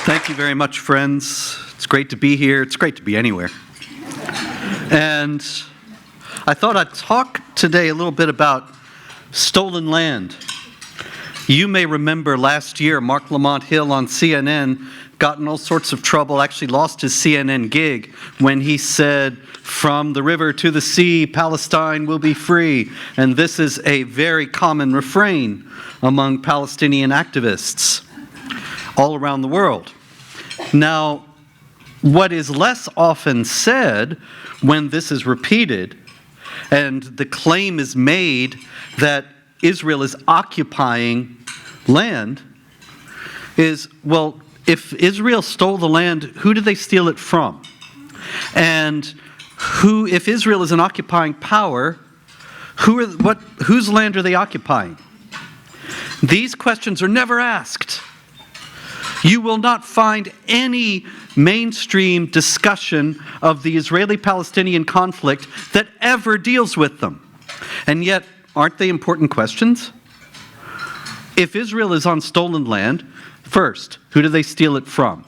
Thank you very much, friends. It's great to be here. It's great to be anywhere. And I thought I'd talk today a little bit about stolen land. You may remember last year, Mark Lamont Hill on CNN got in all sorts of trouble, actually lost his CNN gig when he said, "From the river to the sea, Palestine will be free." And this is a very common refrain among Palestinian activists all around the world. Now, what is less often said when this is repeated and the claim is made that Israel is occupying land is, well, if Israel stole the land, who did they steal it from? And if Israel is an occupying power, whose land are they occupying? These questions are never asked. You will not find any mainstream discussion of the Israeli-Palestinian conflict that ever deals with them. And yet, aren't they important questions? If Israel is on stolen land, first, who do they steal it from?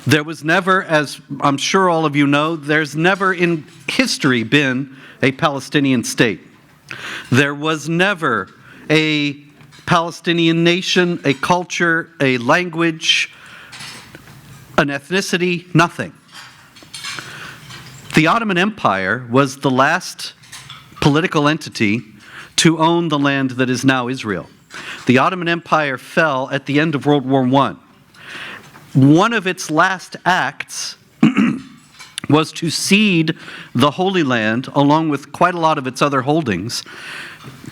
There was never, as I'm sure all of you know, there's never in history been a Palestinian state. There was never a Palestinian nation, a culture, a language, an ethnicity, nothing. The Ottoman Empire was the last political entity to own the land that is now Israel. The Ottoman Empire fell at the end of World War I. One of its last acts was to cede the Holy Land, along with quite a lot of its other holdings,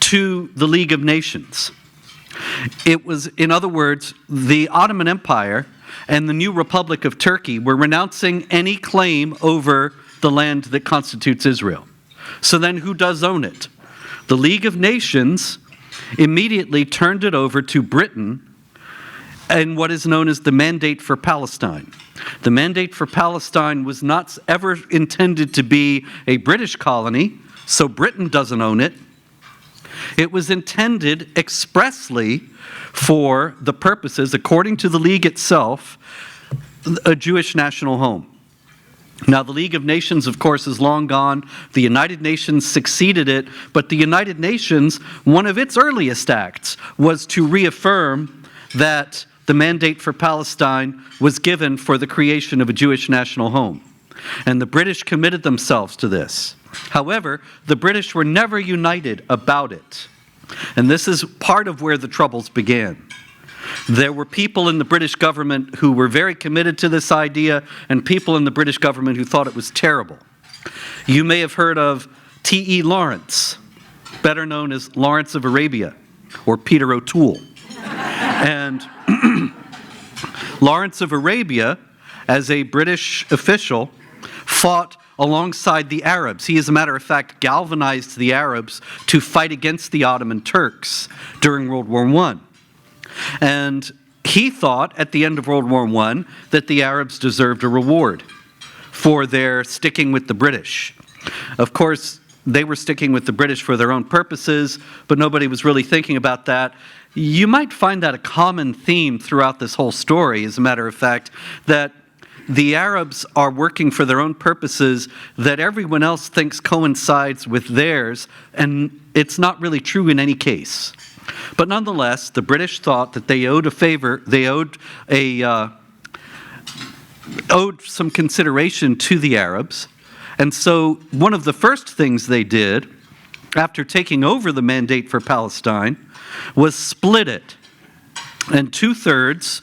to the League of Nations. It was, in other words, the Ottoman Empire and the new Republic of Turkey were renouncing any claim over the land that constitutes Israel. So then who does own it? The League of Nations immediately turned it over to Britain and what is known as the Mandate for Palestine. The Mandate for Palestine was not ever intended to be a British colony, so Britain doesn't own it. It was intended expressly for the purposes, according to the League itself, a Jewish national home. Now, the League of Nations, of course, is long gone. The United Nations succeeded it, but the United Nations, one of its earliest acts was to reaffirm that the Mandate for Palestine was given for the creation of a Jewish national home. And the British committed themselves to this. However, the British were never united about it. And this is part of where the troubles began. There were people in the British government who were very committed to this idea, and people in the British government who thought it was terrible. You may have heard of T.E. Lawrence, better known as Lawrence of Arabia, or Peter O'Toole. And Lawrence of Arabia, as a British official, fought alongside the Arabs. He, as a matter of fact, galvanized the Arabs to fight against the Ottoman Turks during World War I. And he thought, at the end of World War I, that the Arabs deserved a reward for their sticking with the British. Of course, they were sticking with the British for their own purposes, but nobody was really thinking about that. You might find that a common theme throughout this whole story, as a matter of fact, that the Arabs are working for their own purposes that everyone else thinks coincides with theirs, and it's not really true in any case. But nonetheless, the British thought that they owed a favor, they owed some consideration to the Arabs. And so one of the first things they did, after taking over the Mandate for Palestine, was split it. And 2/3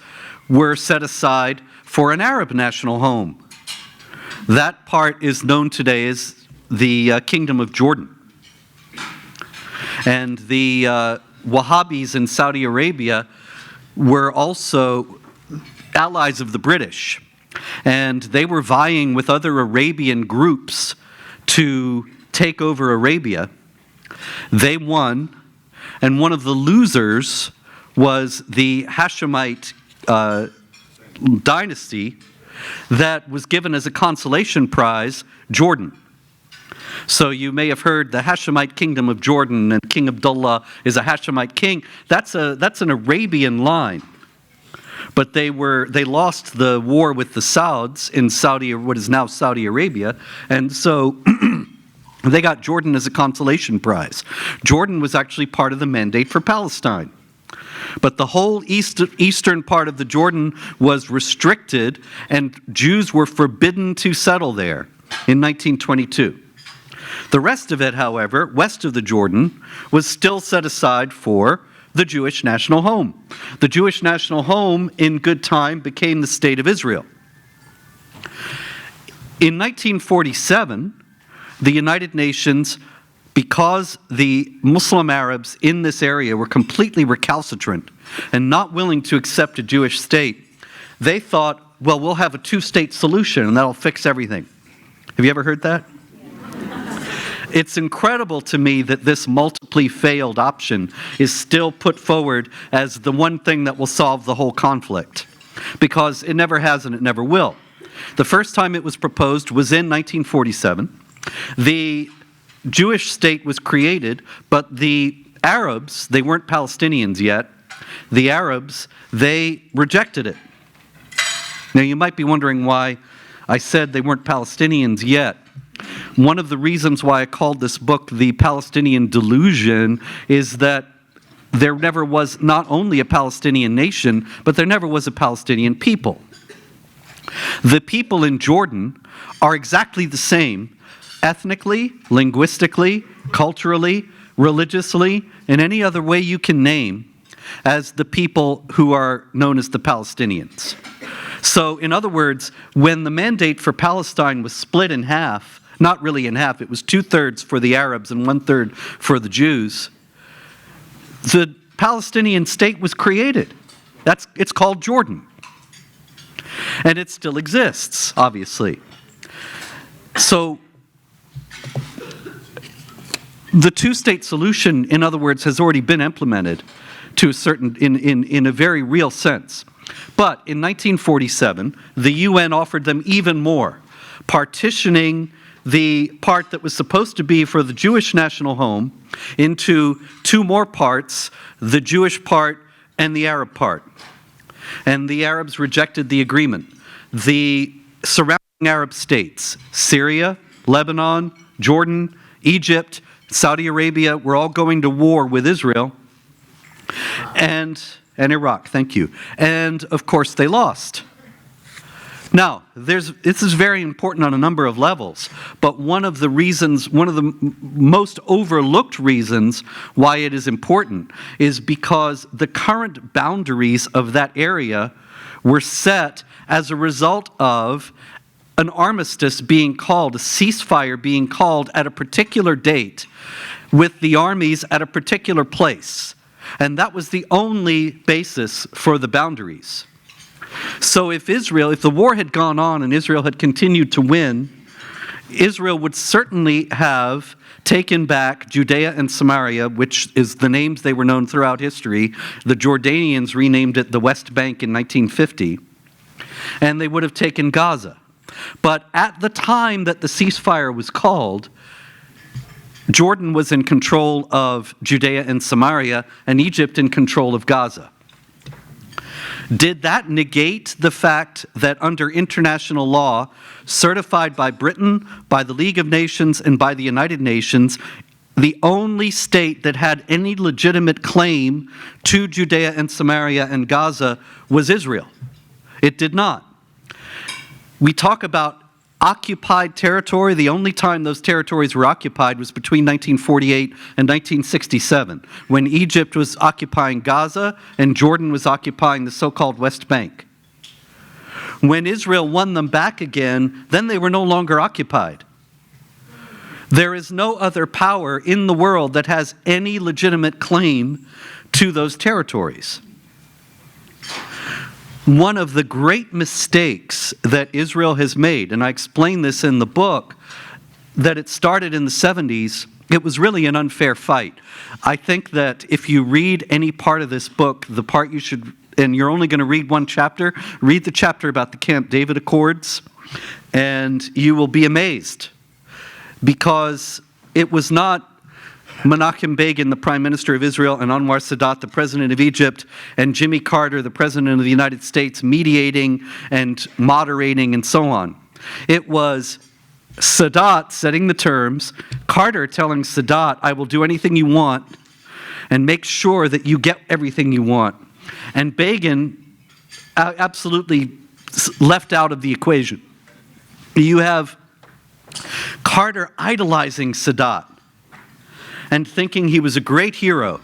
were set aside for an Arab national home. That part is known today as the Kingdom of Jordan. And the Wahhabis in Saudi Arabia were also allies of the British. And they were vying with other Arabian groups to take over Arabia. They won, and one of the losers was the Hashemite dynasty that was given as a consolation prize Jordan. So you may have heard the Hashemite kingdom of Jordan, and King Abdullah is a Hashemite king. That's an Arabian line. But they lost the war with the Sauds in what is now Saudi Arabia, and so they got Jordan as a consolation prize. Jordan was actually part of the mandate for Palestine. But the whole eastern part of the Jordan was restricted, and Jews were forbidden to settle there in 1922. The rest of it, however, west of the Jordan, was still set aside for the Jewish national home. The Jewish national home, in good time, became the State of Israel. In 1947, the United Nations, because the Muslim Arabs in this area were completely recalcitrant and not willing to accept a Jewish state, they thought, well, we'll have a two-state solution and that'll fix everything. Have you ever heard that? It's incredible to me that this multiply failed option is still put forward as the one thing that will solve the whole conflict, because it never has and it never will. The first time it was proposed was in 1947. The Jewish state was created, but the Arabs, they weren't Palestinians yet, the Arabs, they rejected it. Now you might be wondering why I said they weren't Palestinians yet. One of the reasons why I called this book The Palestinian Delusion is that there never was not only a Palestinian nation, but there never was a Palestinian people. The people in Jordan are exactly the same ethnically, linguistically, culturally, religiously, in any other way you can name, as the people who are known as the Palestinians. So, in other words, when the mandate for Palestine was split in half, not really in half, it was 2/3 for the Arabs and 1/3 for the Jews, the Palestinian state was created. It's called Jordan. And it still exists, obviously. So, the two-state solution, in other words, has already been implemented to a certain, in a very real sense. But in 1947, the UN offered them even more, partitioning the part that was supposed to be for the Jewish national home into two more parts, the Jewish part and the Arab part. And the Arabs rejected the agreement. The surrounding Arab states, Syria, Lebanon, Jordan, Egypt, Saudi Arabia, were all going to war with Israel. And Iraq, thank you. And of course they lost. Now, this is very important on a number of levels, but one of the most overlooked reasons why it is important is because the current boundaries of that area were set as a result of an armistice being called, a ceasefire being called at a particular date with the armies at a particular place. And that was the only basis for the boundaries. So if the war had gone on and Israel had continued to win, Israel would certainly have taken back Judea and Samaria, which is the names they were known throughout history. The Jordanians renamed it the West Bank in 1950, and they would have taken Gaza. But at the time that the ceasefire was called, Jordan was in control of Judea and Samaria, and Egypt in control of Gaza. Did that negate the fact that under international law, certified by Britain, by the League of Nations, and by the United Nations, the only state that had any legitimate claim to Judea and Samaria and Gaza was Israel? It did not. We talk about occupied territory. The only time those territories were occupied was between 1948 and 1967, when Egypt was occupying Gaza and Jordan was occupying the so-called West Bank. When Israel won them back again, then they were no longer occupied. There is no other power in the world that has any legitimate claim to those territories. One of the great mistakes that Israel has made, and I explain this in the book, that it started in the 70s, it was really an unfair fight. I think that if you read any part of this book, the part you should, and you're only going to read one chapter, read the chapter about the Camp David Accords, and you will be amazed. Because it was not Menachem Begin, the Prime Minister of Israel, and Anwar Sadat, the President of Egypt, and Jimmy Carter, the President of the United States, mediating and moderating and so on. It was Sadat setting the terms, Carter telling Sadat, I will do anything you want, and make sure that you get everything you want. And Begin absolutely left out of the equation. You have Carter idolizing Sadat and thinking he was a great hero.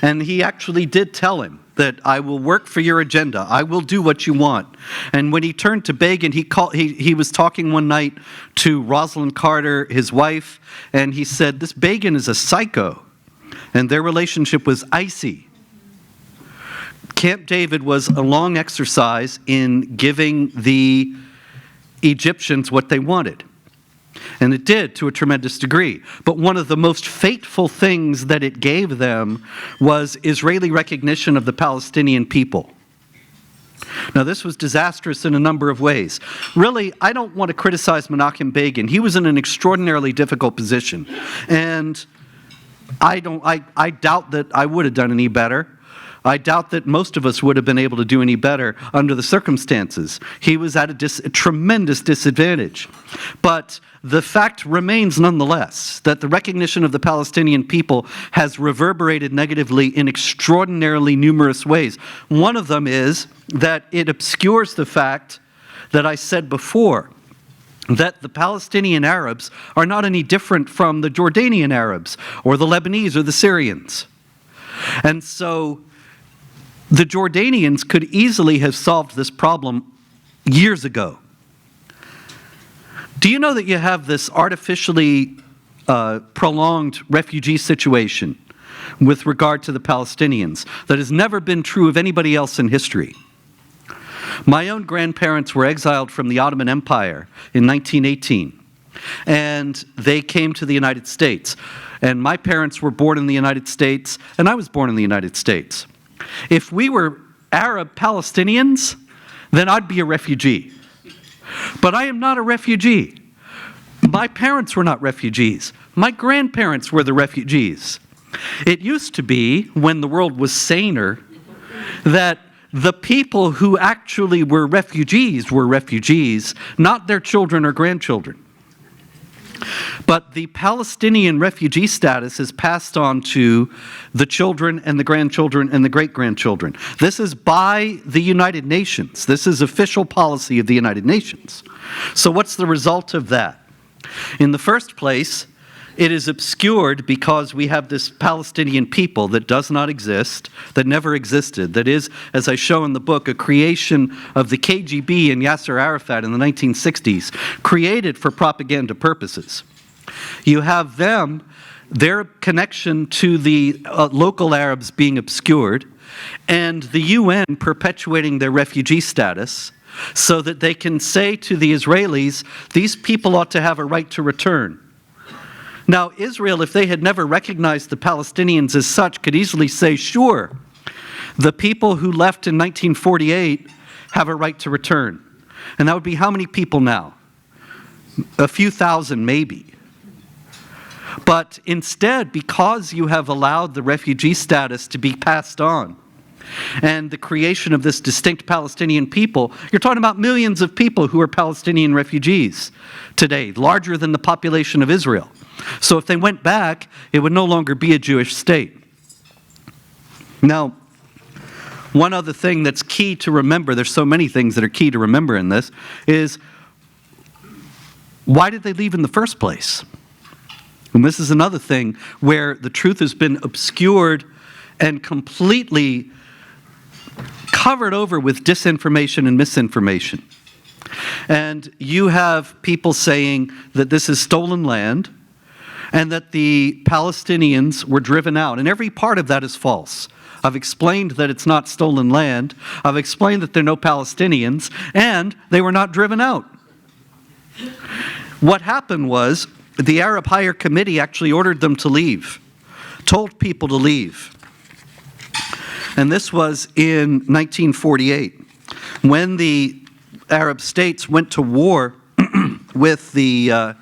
And he actually did tell him that I will work for your agenda. I will do what you want. And when he turned to Begin, he was talking one night to Rosalind Carter, his wife, and he said, this Begin is a psycho. And their relationship was icy. Camp David was a long exercise in giving the Egyptians what they wanted. And it did to a tremendous degree. But one of the most fateful things that it gave them was Israeli recognition of the Palestinian people. Now, this was disastrous in a number of ways. Really, I don't want to criticize Menachem Begin. He was in an extraordinarily difficult position. And I doubt that I would have done any better. I doubt that most of us would have been able to do any better under the circumstances. He was at a tremendous disadvantage. But the fact remains nonetheless that the recognition of the Palestinian people has reverberated negatively in extraordinarily numerous ways. One of them is that it obscures the fact that I said before, that the Palestinian Arabs are not any different from the Jordanian Arabs or the Lebanese or the Syrians. And so the Jordanians could easily have solved this problem years ago. Do you know that you have this artificially prolonged refugee situation with regard to the Palestinians that has never been true of anybody else in history? My own grandparents were exiled from the Ottoman Empire in 1918, and they came to the United States. And my parents were born in the United States, and I was born in the United States. If we were Arab Palestinians, then I'd be a refugee. But I am not a refugee. My parents were not refugees. My grandparents were the refugees. It used to be, when the world was saner, that the people who actually were refugees, not their children or grandchildren. But the Palestinian refugee status is passed on to the children and the grandchildren and the great-grandchildren. This is by the United Nations. This is official policy of the United Nations. So what's the result of that? In the first place, it is obscured because we have this Palestinian people that does not exist, that never existed, that is, as I show in the book, a creation of the KGB and Yasser Arafat in the 1960s, created for propaganda purposes. You have them, their connection to the local Arabs being obscured, and the UN perpetuating their refugee status so that they can say to the Israelis, these people ought to have a right to return. Now, Israel, if they had never recognized the Palestinians as such, could easily say, sure, the people who left in 1948 have a right to return. And that would be how many people now? A few thousand, maybe. But instead, because you have allowed the refugee status to be passed on, and the creation of this distinct Palestinian people, you're talking about millions of people who are Palestinian refugees today, larger than the population of Israel. So if they went back, it would no longer be a Jewish state. Now, one other thing that's key to remember, there's so many things that are key to remember in this, is why did they leave in the first place? And this is another thing where the truth has been obscured and completely covered over with disinformation and misinformation. And you have people saying that this is stolen land and that the Palestinians were driven out. And every part of that is false. I've explained that it's not stolen land. I've explained that there are no Palestinians, and they were not driven out. What happened was the Arab Higher Committee actually ordered them to leave, told people to leave. And this was in 1948, when the Arab states went to war with the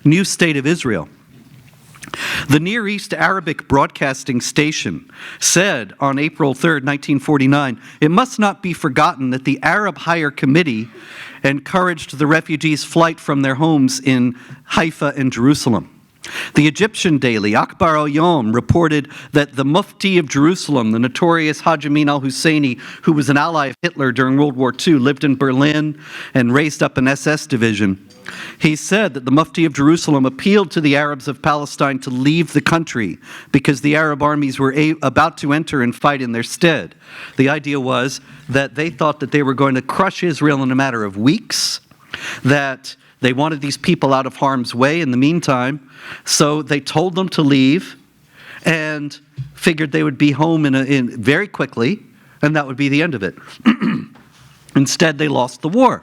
new state of Israel. The Near East Arabic Broadcasting Station said on April 3rd, 1949, "It must not be forgotten that the Arab Higher Committee encouraged the refugees' flight from their homes in Haifa and Jerusalem." The Egyptian daily Akhbar al-Yawm reported that the Mufti of Jerusalem, the notorious Haj Amin al-Husseini, who was an ally of Hitler during World War II, lived in Berlin and raised up an SS division. He said that the Mufti of Jerusalem appealed to the Arabs of Palestine to leave the country because the Arab armies were about to enter and fight in their stead. The idea was that they thought that they were going to crush Israel in a matter of weeks, that they wanted these people out of harm's way in the meantime, so they told them to leave and figured they would be home in very quickly, and that would be the end of it. Instead, they lost the war.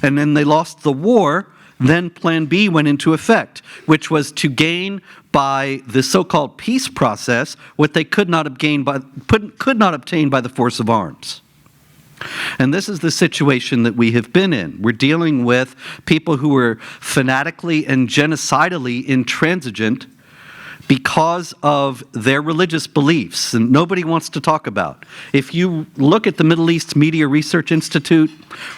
And then they lost the war, then Plan B went into effect, which was to gain by the so-called peace process what they could not obtain by the force of arms. And this is the situation that we have been in. We're dealing with people who were fanatically and genocidally intransigent because of their religious beliefs, and nobody wants to talk about. If you look at the Middle East Media Research Institute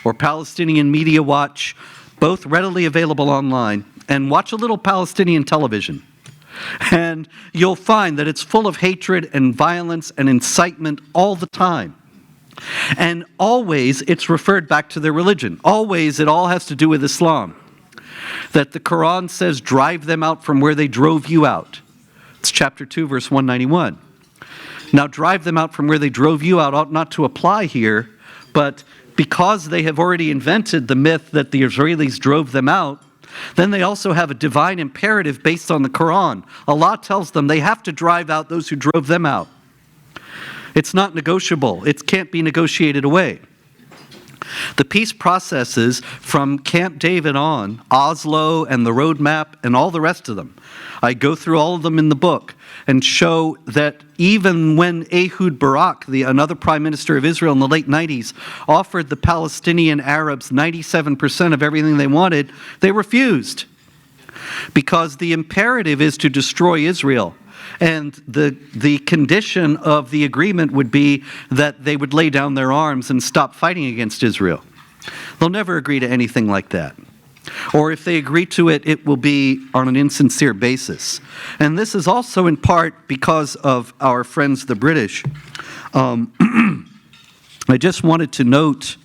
or Palestinian Media Watch, both readily available online, and watch a little Palestinian television, and you'll find that it's full of hatred and violence and incitement all the time. And always it's referred back to their religion. Always it all has to do with Islam. That the Quran says, drive them out from where they drove you out. It's chapter 2, verse 191. Now, drive them out from where they drove you out ought not to apply here, but because they have already invented the myth that the Israelis drove them out, then they also have a divine imperative based on the Quran. Allah tells them they have to drive out those who drove them out. It's not negotiable. It can't be negotiated away. The peace processes from Camp David on, Oslo and the roadmap and all the rest of them, I go through all of them in the book and show that even when Ehud Barak, another prime minister of Israel in the late 90s, offered the Palestinian Arabs 97% of everything they wanted, they refused. Because the imperative is to destroy Israel. And the condition of the agreement would be that they would lay down their arms and stop fighting against Israel. They'll never agree to anything like that. Or if they agree to it, it will be on an insincere basis. And this is also in part because of our friends the British. I just wanted to note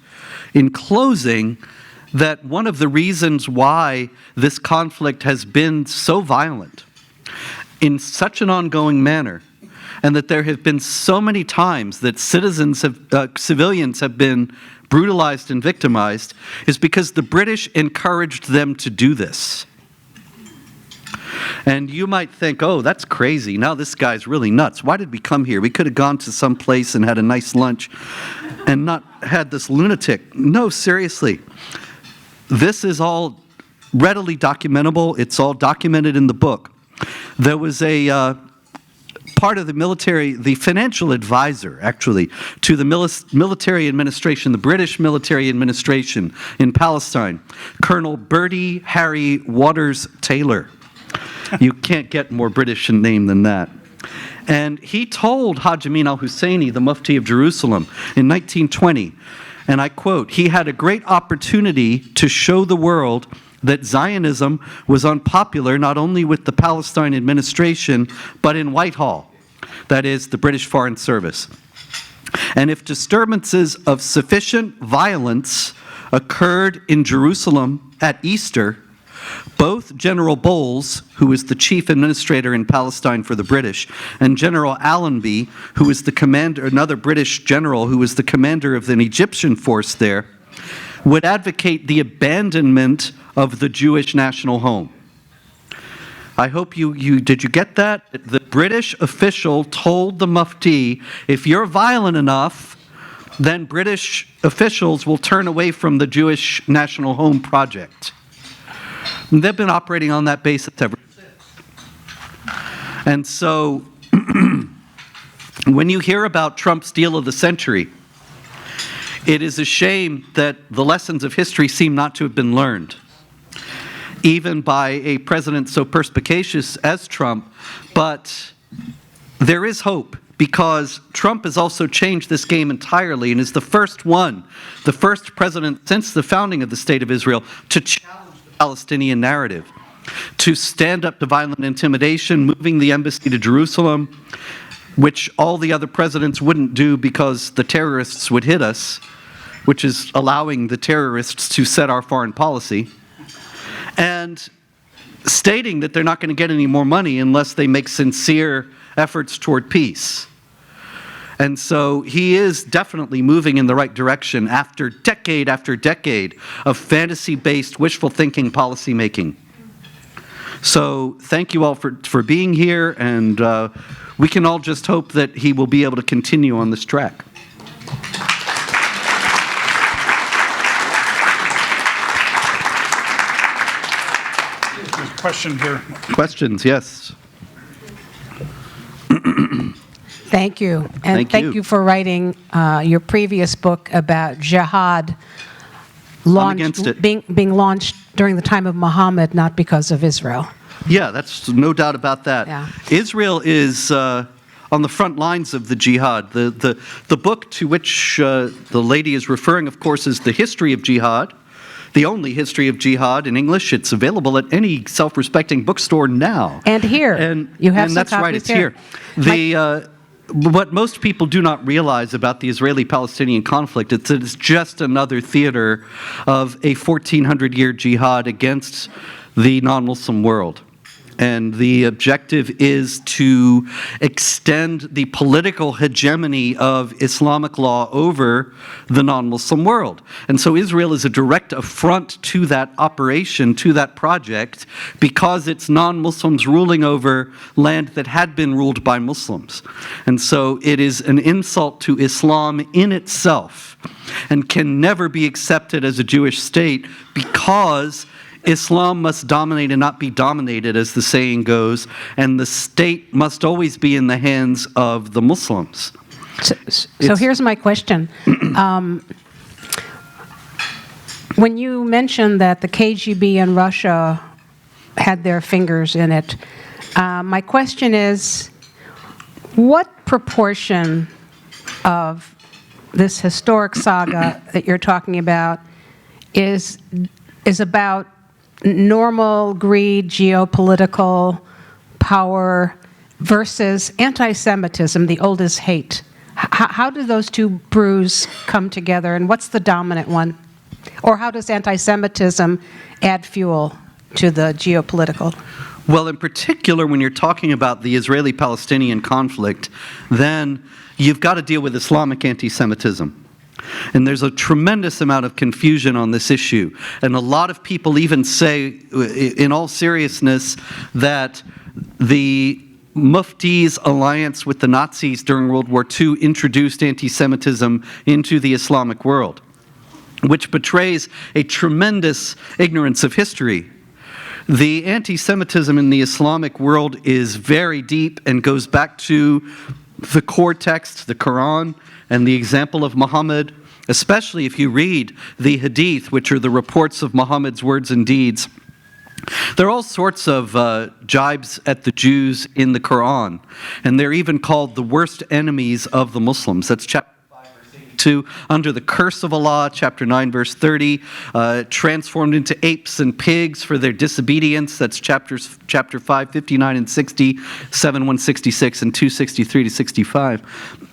in closing that one of the reasons why this conflict has been so violent in such an ongoing manner, and that there have been so many times that civilians have been brutalized and victimized, is because the British encouraged them to do this. And you might think, oh, that's crazy. Now this guy's really nuts. Why did we come here? We could have gone to some place and had a nice lunch and not had this lunatic. No, seriously. This is all readily documentable. It's all documented in the book. There was a part of the military, the financial advisor, actually, to the military administration, the British military administration in Palestine, Colonel Bertie Harry Waters Taylor. You can't get more British a name than that. And he told Haj Amin al-Husseini, the Mufti of Jerusalem, in 1920, and I quote, "He had a great opportunity to show the world that Zionism was unpopular not only with the Palestine administration, but in Whitehall, that is, the British Foreign Service. And if disturbances of sufficient violence occurred in Jerusalem at Easter, both General Bowles, who was the chief administrator in Palestine for the British, and General Allenby, who was the commander, another British general who was the commander of an Egyptian force there, would advocate the abandonment of the Jewish national home." I hope did you get that? The British official told the Mufti, if you're violent enough, then British officials will turn away from the Jewish national home project. And they've been operating on that basis ever since. And so, when you hear about Trump's deal of the century, it is a shame that the lessons of history seem not to have been learned. even by a president so perspicacious as Trump, but there is hope, because Trump has also changed this game entirely and is the first president since the founding of the State of Israel to challenge the Palestinian narrative, to stand up to violent intimidation, moving the embassy to Jerusalem, which all the other presidents wouldn't do because the terrorists would hit us, which is allowing the terrorists to set our foreign policy, and stating that they're not going to get any more money unless they make sincere efforts toward peace. And so he is definitely moving in the right direction after decade of fantasy-based, wishful thinking policymaking. So thank you all for being here, and we can all just hope that he will be able to continue on this track. There's a question here. Questions, yes. Thank you. And thank you for writing your previous book about jihad being launched during the time of Muhammad, not because of Israel. Yeah, that's no doubt about that. Yeah. Israel is on the front lines of the jihad. The book to which the lady is referring, of course, is The History of Jihad, the only history of jihad in English. It's available at any self-respecting bookstore now. And here. You have some that's copies right, it's here. What most people do not realize about the Israeli-Palestinian conflict is that it's just another theater of a 1,400-year jihad against the non-Muslim world. And the objective is to extend the political hegemony of Islamic law over the non-Muslim world. And so Israel is a direct affront to that operation, to that project, because it's non-Muslims ruling over land that had been ruled by Muslims. And so it is an insult to Islam in itself and can never be accepted as a Jewish state, because Islam must dominate and not be dominated, as the saying goes, and the state must always be in the hands of the Muslims. So here's my question. When you mentioned that the KGB in Russia had their fingers in it, my question is, what proportion of this historic saga that you're talking about is about normal greed, geopolitical power, versus anti-Semitism, the oldest hate? How do those two brews come together, and what's the dominant one? Or how does anti-Semitism add fuel to the geopolitical? Well, in particular, when you're talking about the Israeli-Palestinian conflict, then you've got to deal with Islamic anti-Semitism. And there's a tremendous amount of confusion on this issue. And a lot of people even say, in all seriousness, that the Mufti's alliance with the Nazis during World War II introduced anti-Semitism into the Islamic world, which betrays a tremendous ignorance of history. The anti-Semitism in the Islamic world is very deep and goes back to the core text, the Quran, and the example of Muhammad, especially if you read the Hadith, which are the reports of Muhammad's words and deeds. There are all sorts of jibes at the Jews in the Quran, and they're even called the worst enemies of the Muslims. That's chapter 5, verse 82. Under the curse of Allah, chapter 9, verse 30. Transformed into apes and pigs for their disobedience. That's chapter 5, 59 and 60, 7, 166, and 263 to 65.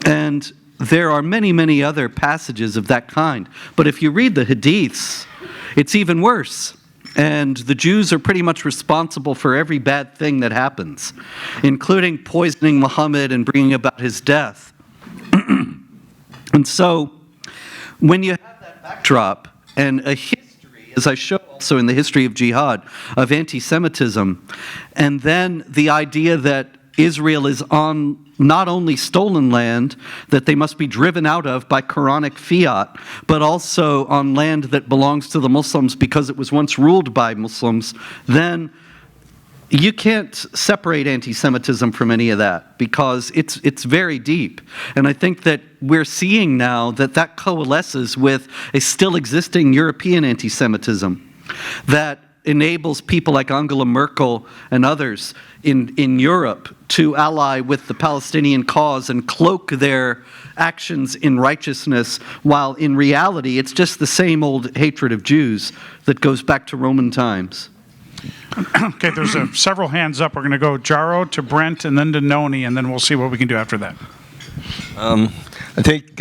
And there are many, many other passages of that kind. But if you read the Hadiths, it's even worse. And the Jews are pretty much responsible for every bad thing that happens, including poisoning Muhammad and bringing about his death. And so, when you have that backdrop and a history, as I show also in the history of jihad, of anti-Semitism, and then the idea that Israel is on not only stolen land that they must be driven out of by Quranic fiat, but also on land that belongs to the Muslims because it was once ruled by Muslims, then you can't separate anti-Semitism from any of that, because it's very deep. And I think that we're seeing now that that coalesces with a still existing European anti-Semitism, that enables people like Angela Merkel and others in Europe to ally with the Palestinian cause and cloak their actions in righteousness, while in reality it's just the same old hatred of Jews that goes back to Roman times. Okay, there's several hands up. We're going to go Jaro to Brent and then to Noni, and then we'll see what we can do after that. I think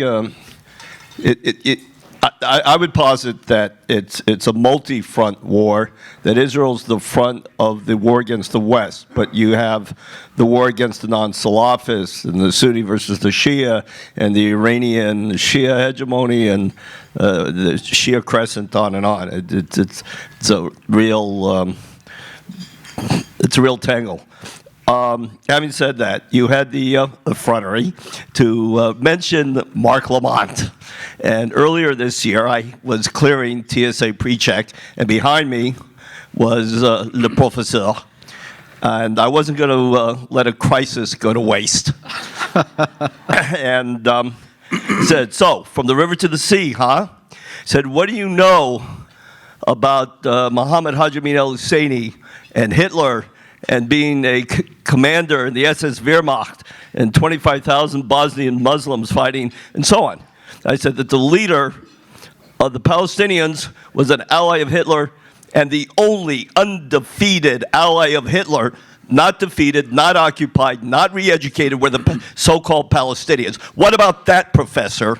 I would posit that it's a multi-front war, that Israel's the front of the war against the West, but you have the war against the non-Salafists and the Sunni versus the Shia and the Iranian Shia hegemony and the Shia crescent, on and on. It's a real tangle. Having said that, you had the effrontery to mention Marc Lamont. And earlier this year, I was clearing TSA pre-check, and behind me was Le Professeur. And I wasn't going to let a crisis go to waste. And said, so, from the river to the sea, huh? Said, what do you know about Mohammed Hajj al-Husseini and Hitler and being a commander in the SS Wehrmacht and 25,000 Bosnian Muslims fighting and so on? I said that the leader of the Palestinians was an ally of Hitler and the only undefeated ally of Hitler, not defeated, not occupied, not re-educated, were the so-called Palestinians. What about that, Professor?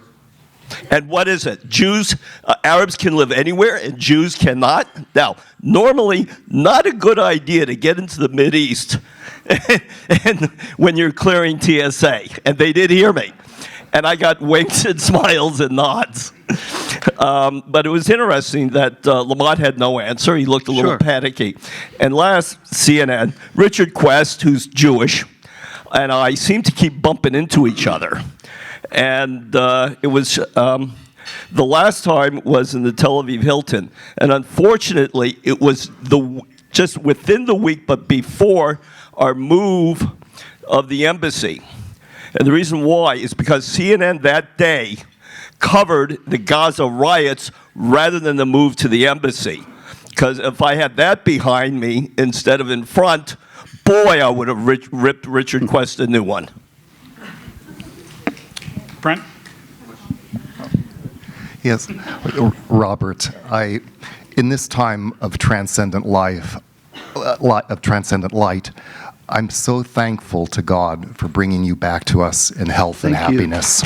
And what is it? Jews, Arabs can live anywhere and Jews cannot? Now, normally, not a good idea to get into the Mideast and when you're clearing TSA. And they did hear me. And I got winks and smiles and nods. But it was interesting that Lamont had no answer. He looked a little panicky. And last, CNN, Richard Quest, who's Jewish, and I seem to keep bumping into each other. And it was, the last time was in the Tel Aviv Hilton. And unfortunately, it was just within the week, but before our move of the embassy. And the reason why is because CNN that day covered the Gaza riots rather than the move to the embassy. Because if I had that behind me instead of in front, boy, I would have ripped Richard Quest a new one. Brent? Yes, Robert, in this time of transcendent life, of transcendent light, I'm so thankful to God for bringing you back to us in health and happiness.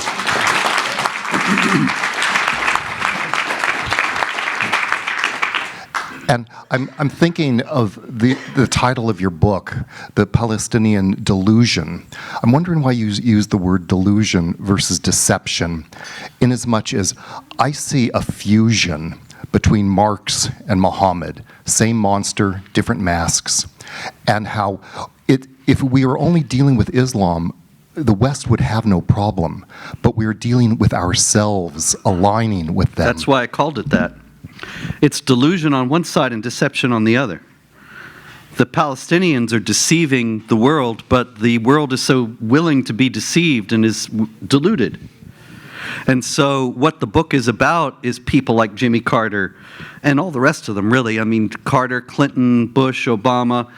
And I'm thinking of the title of your book, The Palestinian Delusion. I'm wondering why you use the word delusion versus deception, inasmuch as I see a fusion between Marx and Muhammad, same monster, different masks, and how if we were only dealing with Islam, the West would have no problem, but we're dealing with ourselves, aligning with them. That's why I called it that. It's delusion on one side and deception on the other. The Palestinians are deceiving the world, but the world is so willing to be deceived and is deluded. And so what the book is about is people like Jimmy Carter and all the rest of them, really. I mean, Carter, Clinton, Bush, Obama,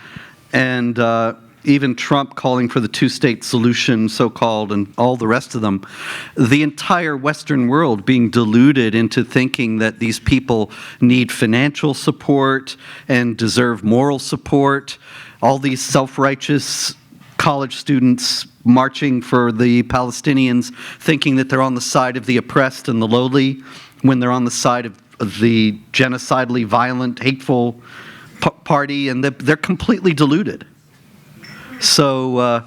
and even Trump calling for the two-state solution, so-called, and all the rest of them. The entire Western world being deluded into thinking that these people need financial support and deserve moral support. All these self-righteous college students marching for the Palestinians, thinking that they're on the side of the oppressed and the lowly, when they're on the side of the genocidally violent, hateful party, and they're completely deluded. So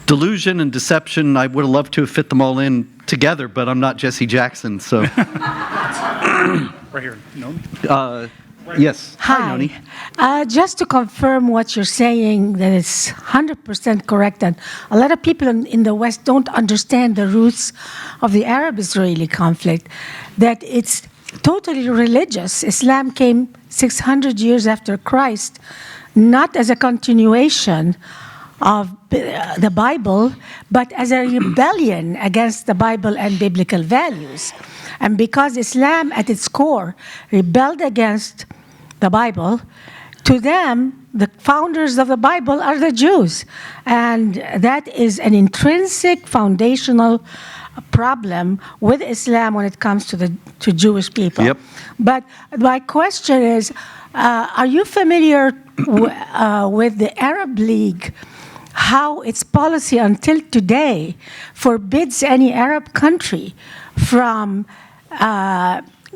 delusion and deception, I would have loved to have fit them all in together, but I'm not Jesse Jackson, so. Right here. No? Yes. Hi. Noni. Just to confirm what you're saying, that it's 100% correct, and a lot of people in the West don't understand the roots of the Arab-Israeli conflict, that it's totally religious. Islam came 600 years after Christ, not as a continuation of the Bible, but as a rebellion against the Bible and biblical values. And because Islam, at its core, rebelled against the Bible, to them, the founders of the Bible are the Jews. And that is an intrinsic, foundational problem with Islam when it comes to Jewish people. Yep. But my question is, are you familiar with the Arab League, how its policy until today forbids any Arab country from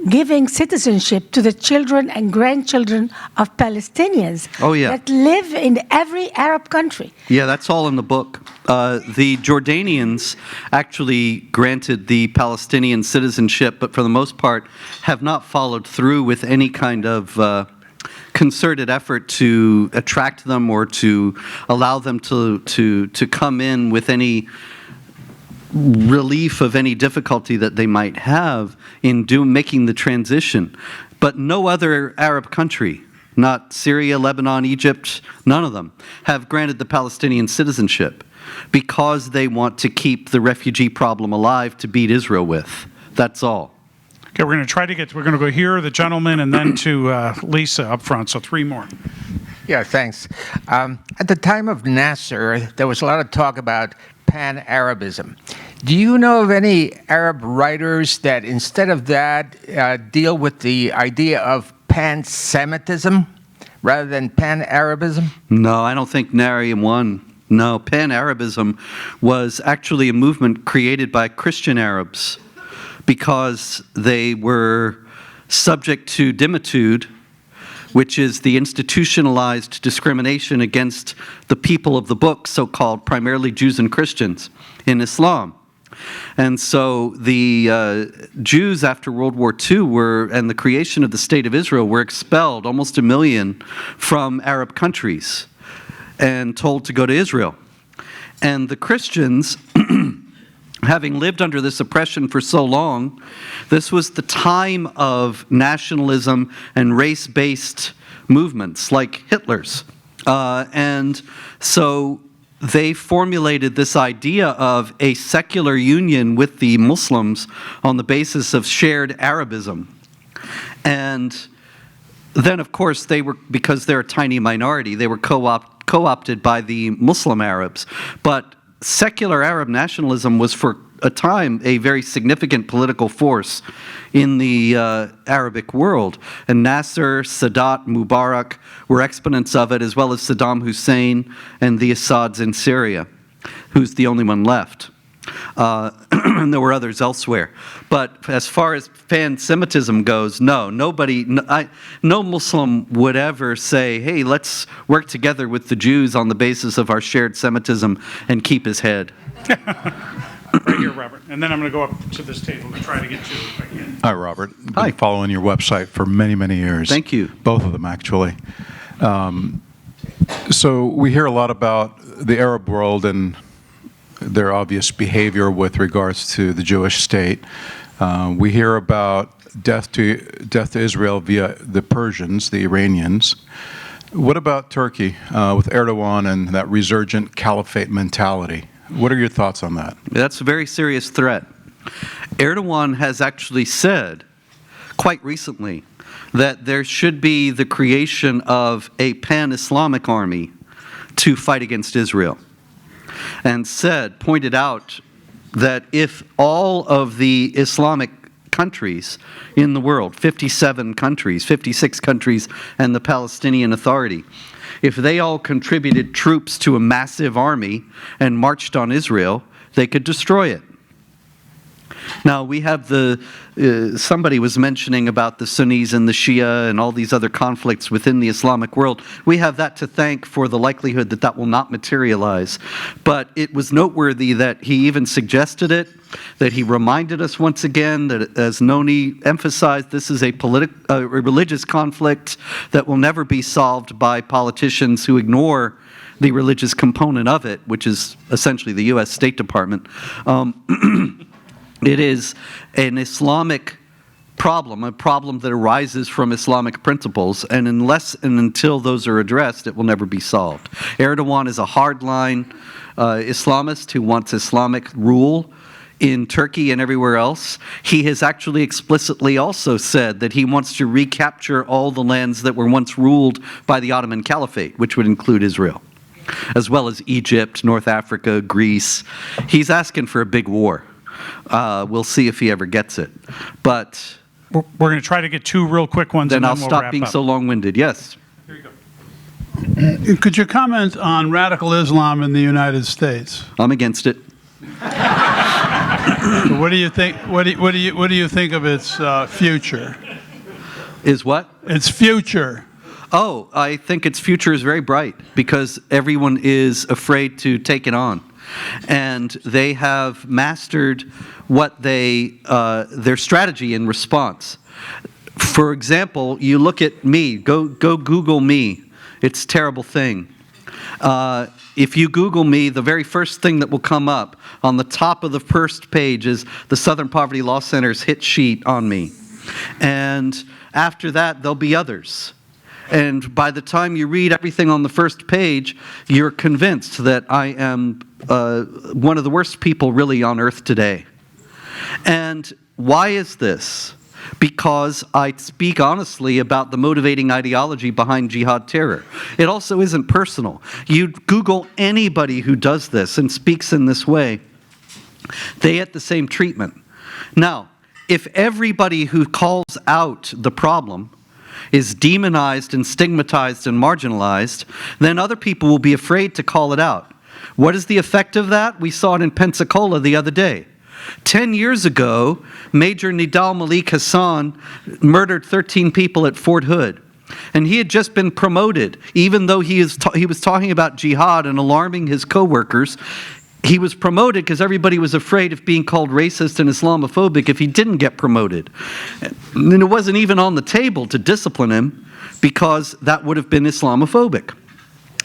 giving citizenship to the children and grandchildren of Palestinians that live in every Arab country? Yeah, that's all in the book. The Jordanians actually granted the Palestinian citizenship, but for the most part have not followed through with any kind of concerted effort to attract them or to allow them to come in with any relief of any difficulty that they might have in making the transition. But no other Arab country, not Syria, Lebanon, Egypt, none of them, have granted the Palestinian citizenship because they want to keep the refugee problem alive to beat Israel with. That's all. Okay, we're going to go here, the gentleman, and then to Lisa up front, so 3 more. Yeah, thanks. At the time of Nasser, there was a lot of talk about Pan-arabism. Do you know of any Arab writers that instead of that deal with the idea of Pan-Semitism rather than Pan-arabism? No, I don't think nary one. No, Pan-arabism was actually a movement created by Christian Arabs because they were subject to dhimitude, which is the institutionalized discrimination against the people of the book, so-called, primarily Jews and Christians, in Islam. And so the Jews after World War II and the creation of the State of Israel were expelled, almost 1 million, from Arab countries and told to go to Israel. And the Christians, having lived under this oppression for so long, this was the time of nationalism and race-based movements like Hitler's. And so they formulated this idea of a secular union with the Muslims on the basis of shared Arabism. And then, of course, because they're a tiny minority, they were co-opted by the Muslim Arabs. But secular Arab nationalism was for a time a very significant political force in the Arabic world. And Nasser, Sadat, Mubarak were exponents of it, as well as Saddam Hussein and the Assads in Syria, who's the only one left. And there were others elsewhere. But as far as pan-Semitism goes, no Muslim would ever say, hey, let's work together with the Jews on the basis of our shared Semitism and keep his head. Right here, Robert. And then I'm going to go up to this table to try to get to it if I can. Hi, Robert. Hi. Been following your website for many, many years. Thank you. Both of them, actually. So we hear a lot about the Arab world and their obvious behavior with regards to the Jewish state. We hear about death to Israel via the Persians, the Iranians. What about Turkey with Erdogan and that resurgent caliphate mentality? What are your thoughts on that? That's a very serious threat. Erdogan has actually said, quite recently, that there should be the creation of a pan-Islamic army to fight against Israel. And pointed out that if all of the Islamic countries in the world, 57 countries, 56 countries, and the Palestinian Authority, if they all contributed troops to a massive army and marched on Israel, they could destroy it. Now, we have somebody was mentioning about the Sunnis and the Shia and all these other conflicts within the Islamic world. We have that to thank for the likelihood that that will not materialize. But it was noteworthy that he even suggested it, that he reminded us once again that, as Noni emphasized, this is a religious conflict that will never be solved by politicians who ignore the religious component of it, which is essentially the U.S. State Department. It is an Islamic problem, a problem that arises from Islamic principles, and unless and until those are addressed, it will never be solved. Erdogan is a hardline Islamist who wants Islamic rule in Turkey and everywhere else, he has actually explicitly also said that he wants to recapture all the lands that were once ruled by the Ottoman Caliphate, which would include Israel, as well as Egypt, North Africa, Greece. He's asking for a big war. We'll see if he ever gets it. But We're going to try to get two real quick ones, then and then I'll we'll stop wrap being up. so long-winded. Yes. Could you comment on radical Islam in the United States? I'm against it. What do you think? What do you think of its future? Is what? Its future. Oh, I think its future is very bright because everyone is afraid to take it on. And they have mastered what their strategy in response. For example, you look at me, go Google me. It's a terrible thing. If you Google me, the very first thing that will come up on the top of the first page is the Southern Poverty Law Center's hit sheet on me. And after that, there'll be others. And by the time you read everything on the first page, you're convinced that I am one of the worst people really on earth today. And why is this? Because I speak honestly about the motivating ideology behind jihad terror. It also isn't personal. You Google anybody who does this and speaks in this way, they get the same treatment. Now, if everybody who calls out the problem is demonized and stigmatized and marginalized, then other people will be afraid to call it out. What is the effect of that? We saw it in Pensacola the other day. 10 years ago, Major Nidal Malik Hassan murdered 13 people at Fort Hood. And he had just been promoted. Even though he was talking about jihad and alarming his coworkers, he was promoted because everybody was afraid of being called racist and Islamophobic if he didn't get promoted. And it wasn't even on the table to discipline him because that would have been Islamophobic.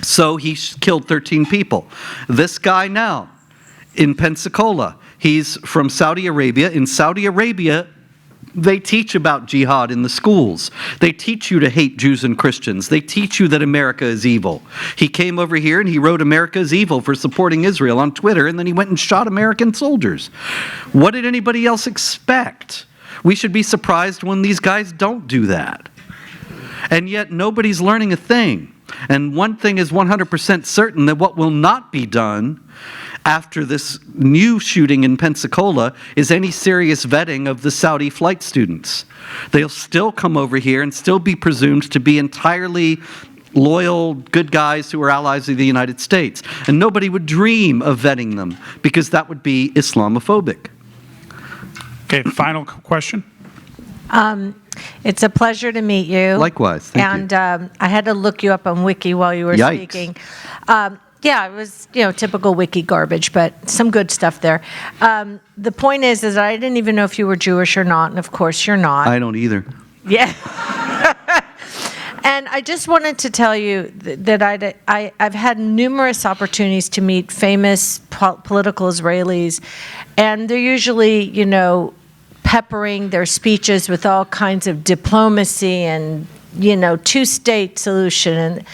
So he killed 13 people. This guy now in Pensacola, he's from Saudi Arabia. In Saudi Arabia, they teach about jihad in the schools. They teach you to hate Jews and Christians. They teach you that America is evil. He came over here and he wrote America is evil for supporting Israel on Twitter, and then he went and shot American soldiers. What did anybody else expect? We should be surprised when these guys don't do that. And yet nobody's learning a thing. And one thing is 100% certain, that what will not be done after this new shooting in Pensacola is any serious vetting of the Saudi flight students. They'll still come over here and still be presumed to be entirely loyal, good guys who are allies of the United States. And nobody would dream of vetting them because that would be Islamophobic. Okay, final question. It's a pleasure to meet you. Likewise, thank you. And I had to look you up on Wiki while you were Yikes. speaking. Yeah, it was, typical Wiki garbage, but some good stuff there. The point is I didn't even know if you were Jewish or not, and of course you're not. I don't either. Yeah. And I just wanted to tell you that I've had numerous opportunities to meet famous political Israelis, and they're usually, peppering their speeches with all kinds of diplomacy and, two-state solution.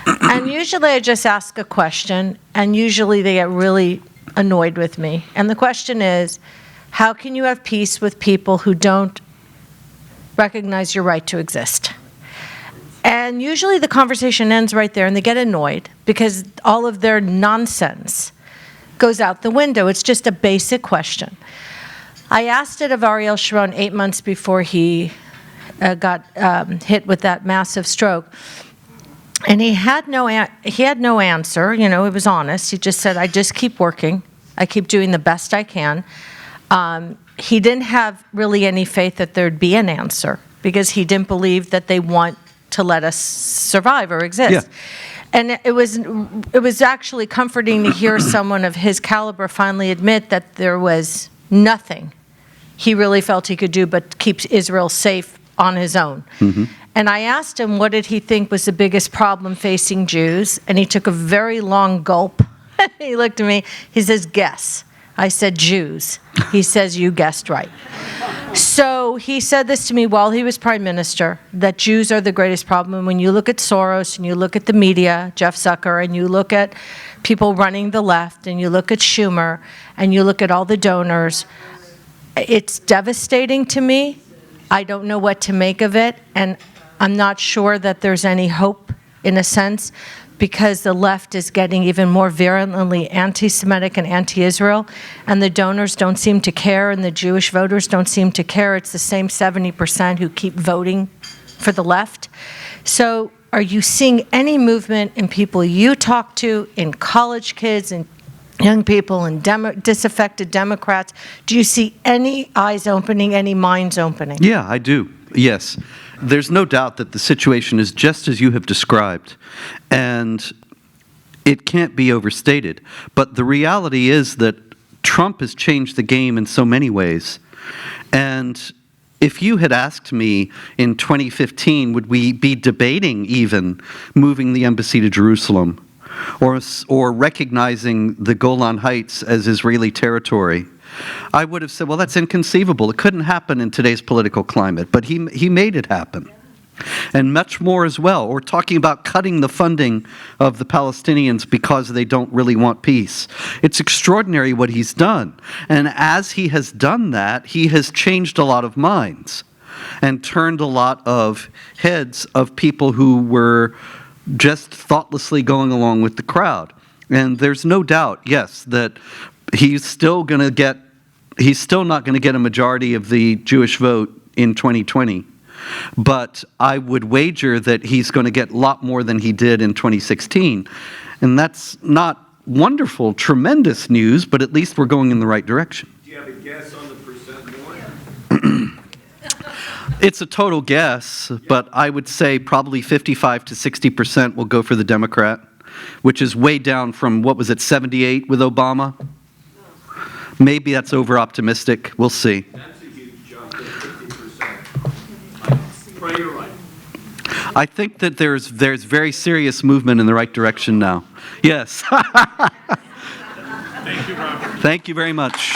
And usually I just ask a question, and usually they get really annoyed with me. And the question is, how can you have peace with people who don't recognize your right to exist? And usually the conversation ends right there, and they get annoyed because all of their nonsense goes out the window. It's just a basic question. I asked it of Ariel Sharon 8 months before he got hit with that massive stroke. And he had no answer. He was honest. He just said, I just keep working. I keep doing the best I can. He didn't have really any faith that there'd be an answer because he didn't believe that they want to let us survive or exist. Yeah. And it was actually comforting to hear someone of his caliber finally admit that there was nothing he really felt he could do but keep Israel safe on his own. Mm-hmm. And I asked him what did he think was the biggest problem facing Jews, and he took a very long gulp. He looked at me, he says, guess. I said, Jews. He says, you guessed right. So he said this to me while he was prime minister, that Jews are the greatest problem. And when you look at Soros and you look at the media, Jeff Zucker, and you look at people running the left, and you look at Schumer, and you look at all the donors, it's devastating to me. I don't know what to make of it, and I'm not sure that there's any hope, in a sense, because the left is getting even more virulently anti-Semitic and anti-Israel, and the donors don't seem to care, and the Jewish voters don't seem to care. It's the same 70% who keep voting for the left. So are you seeing any movement in people you talk to, in college kids, in young people, and disaffected Democrats? Do you see any eyes opening, any minds opening? Yeah, I do. Yes. There's no doubt that the situation is just as you have described, and it can't be overstated. But the reality is that Trump has changed the game in so many ways. And if you had asked me in 2015, would we be debating even moving the embassy to Jerusalem, or recognizing the Golan Heights as Israeli territory, I would have said, well, that's inconceivable. It couldn't happen in today's political climate, but he made it happen. And much more as well. Or talking about cutting the funding of the Palestinians because they don't really want peace. It's extraordinary what he's done. And as he has done that, he has changed a lot of minds and turned a lot of heads of people who were just thoughtlessly going along with the crowd. And there's no doubt, yes, that he's still not going to get a majority of the Jewish vote in 2020. But I would wager that he's going to get a lot more than he did in 2016. And that's not wonderful, tremendous news, but at least we're going in the right direction. Do you have a guess on the percent more? It's a total guess, but I would say probably 55 to 60% will go for the Democrat, which is way down from, what was it, 78 with Obama? Maybe that's over-optimistic. We'll see. That's a huge jump to 50%. Pray you're right. I think that there's very serious movement in the right direction now. Yes. Thank you, Robert. Thank you very much.